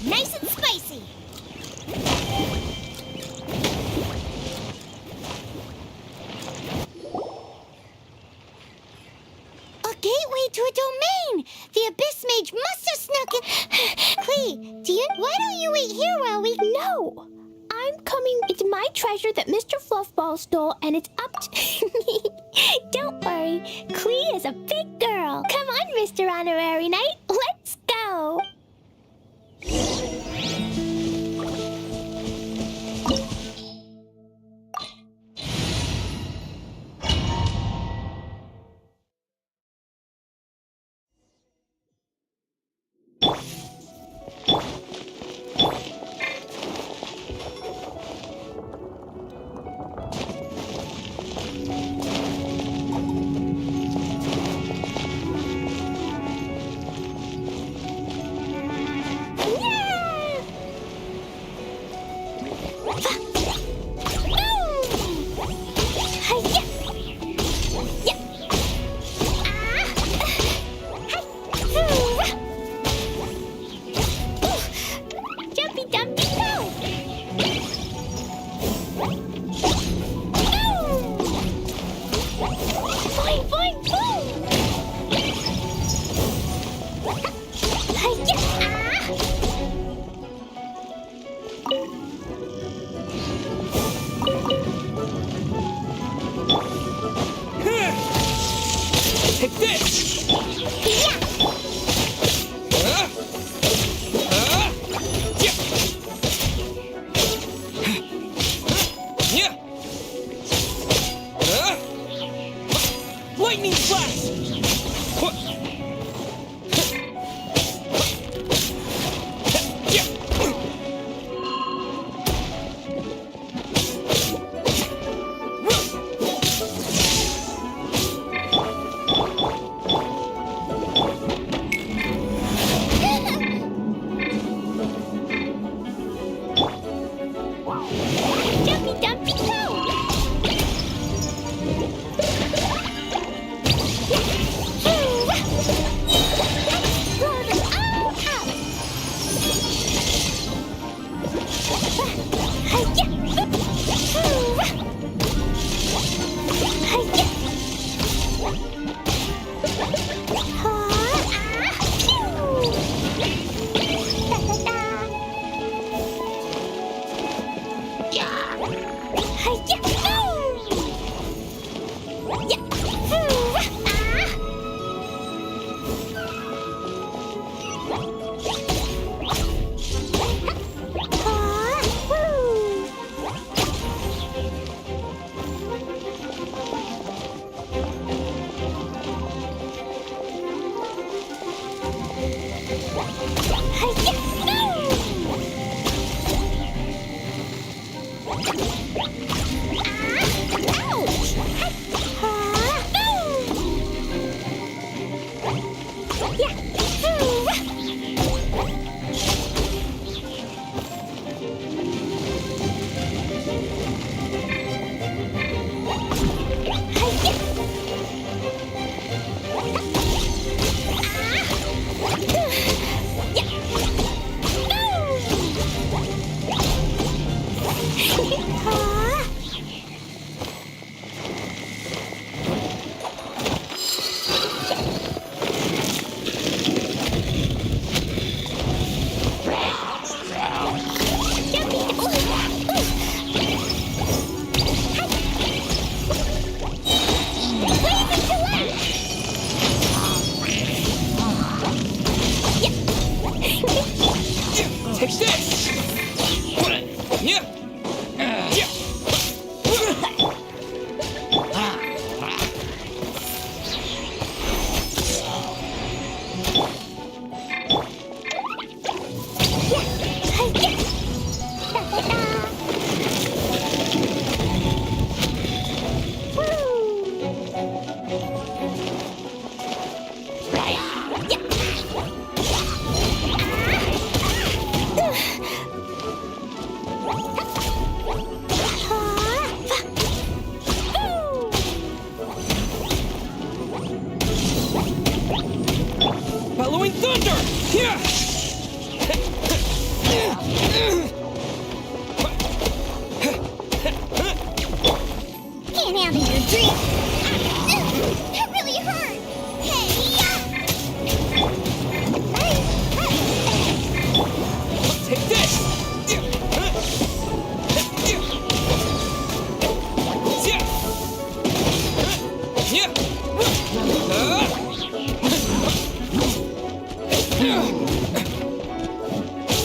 Nice and spicy. A gateway to a domain! The Abyss Mage must have snuck in. Clee, why don't you wait here while we... No! I'm coming. It's my treasure that Mr. Fluffball stole, and it's up to me. Don't worry. Clee is a big girl. Come on, Mr. Honorary Knight. Let's go. Take this! Yeah! Following thunder! Yeah! Can't handle your drink. That really hurt. Hey, Take this!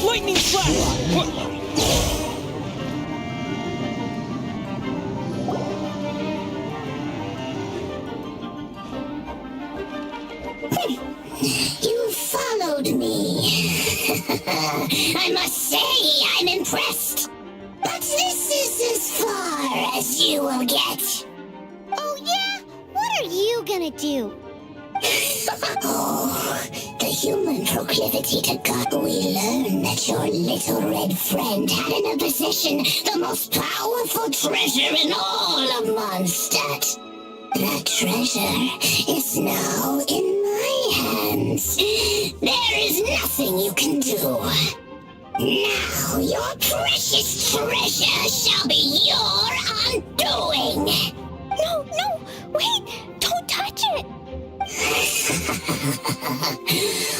Lightning slash! You followed me. I must say, I'm impressed. But this is as far as you will get. oh yeah? What are you gonna do? Oh, the human proclivity to God. We learned that your little red friend had in her possession the most powerful treasure in all of Mondstadt. That treasure is now in my hands. There is nothing you can do. Now your precious treasure shall be your undoing. No, no, wait! Don't touch it!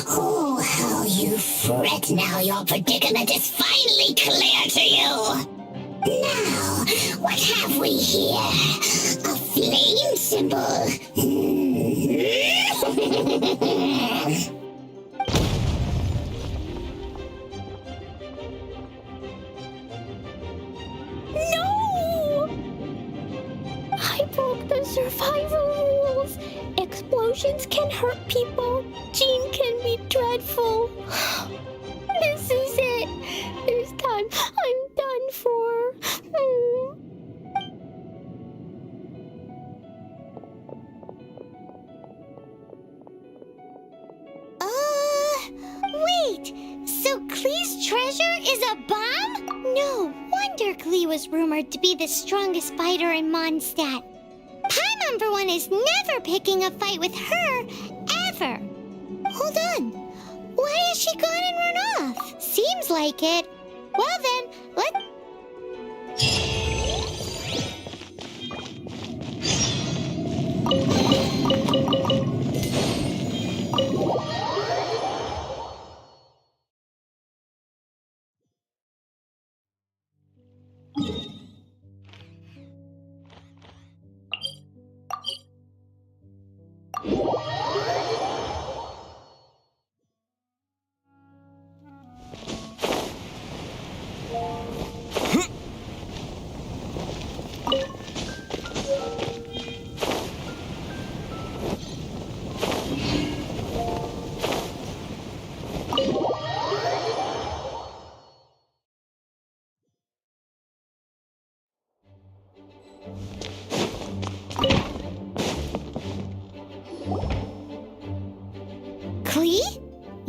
Oh, how you fret now your predicament is finally clear to you. Now, what have we here? A flame symbol. No! I broke the survival rules. Explosions can hurt people. Jean can be dreadful. This is it. This time I'm done for. Wait! So Klee's treasure is a bomb? No wonder Klee was rumored to be the strongest fighter in Mondstadt. Paimon, for one, is never picking a fight with her, ever. Hold on. Why has she gone and run off? Seems like it. Well then,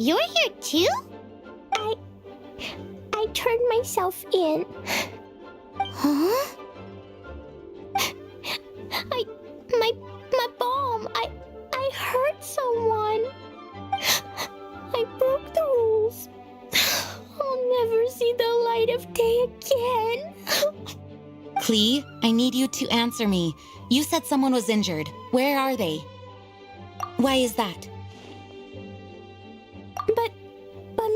You're here too? I turned myself in. Huh? My bomb. I hurt someone. I broke the rules. I'll never see the light of day again. Klee, I need you to answer me. You said someone was injured. Where are they? Why is that? But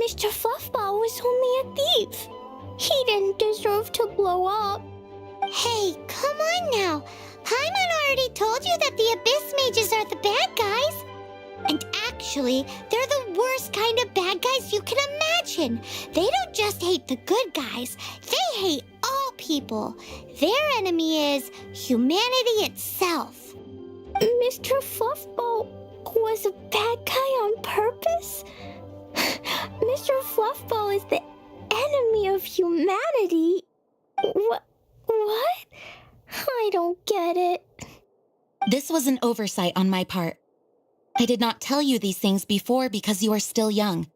Mr. Fluffball was only a thief. He didn't deserve to blow up. Hey, come on now. Paimon already told you that the Abyss Mages are the bad guys. And actually, they're the worst kind of bad guys you can imagine. They don't just hate the good guys, they hate all people. Their enemy is humanity itself. Mr. Fluffball was a bad guy on purpose? Mr. Fluffball is the enemy of humanity? What? I don't get it. This was an oversight on my part. I did not tell you these things before because you are still young.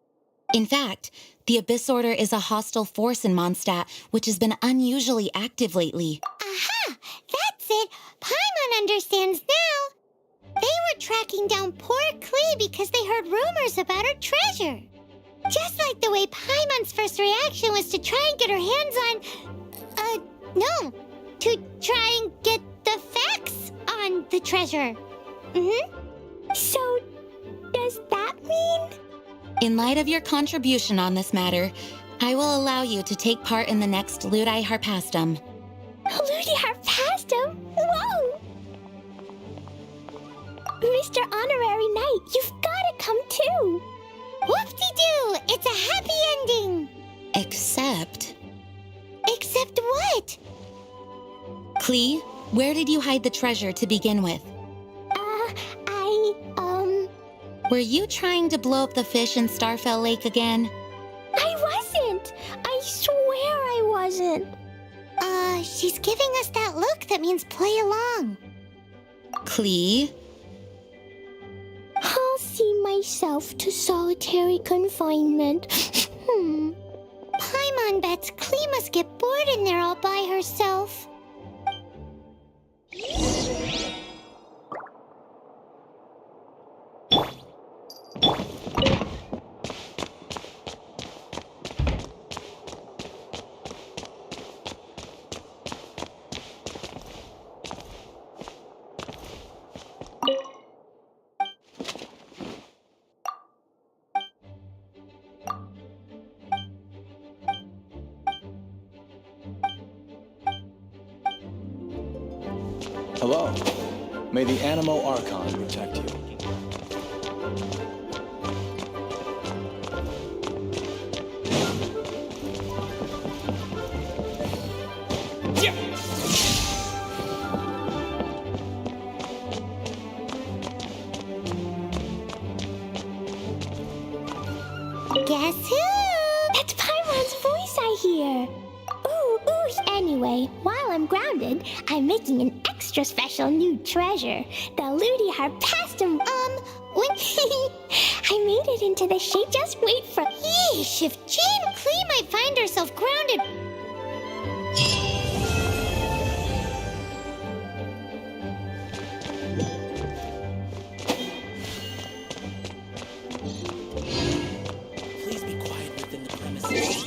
In fact, the Abyss Order is a hostile force in Mondstadt, which has been unusually active lately. Aha! That's it! Paimon understands now! They were tracking down poor Klee because they heard rumors about her treasure. Just like the way Paimon's first reaction was to try and get her hands on... no. To try and get the facts on the treasure. So, does that mean? In light of your contribution on this matter, I will allow you to take part in the next Ludi Harpastum. Ludi Harpastum? Whoa! Mr. Honorary Knight, you've gotta come too! Whoop-de-doo! It's a happy ending! Except... Except what? Klee, where did you hide the treasure to begin with? Were you trying to blow up the fish in Starfell Lake again? I wasn't! I swear I wasn't! She's giving us that look that means play along. Klee? I'll see myself to solitary confinement. Paimon bets Klee must get bored in there all by herself. Hello. May the Animo Archon protect you. Guess who? That's Paimon's voice I hear. Ooh. Anyway, while I'm grounded, I'm making an extra special new treasure. The Ludi Harpastum. When... I made it into the shape. Just wait for... Yeesh, if Jane Klee might find herself grounded... Please be quiet within the premises.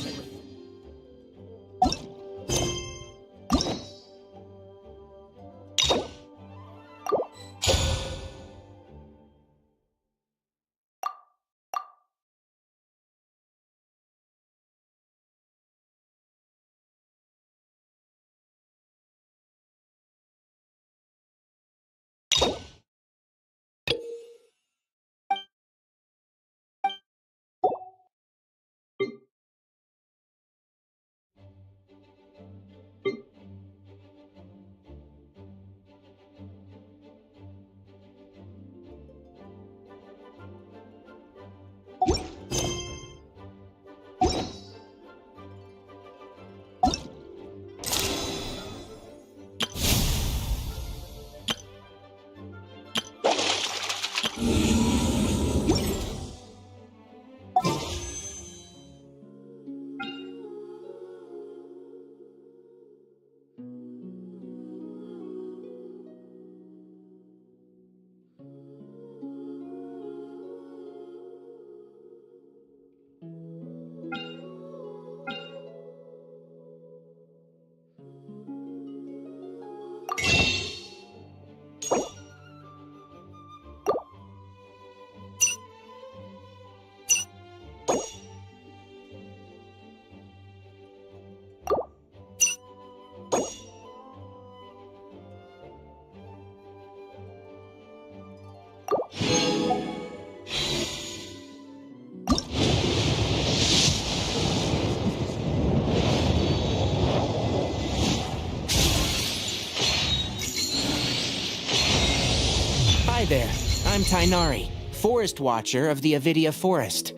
Hi there, I'm Tainari, Forest Watcher of the Avidia Forest.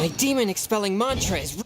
My demon expelling mantra is.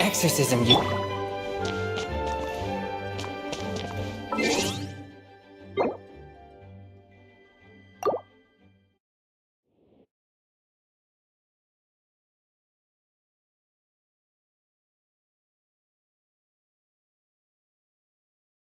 Exorcism, you.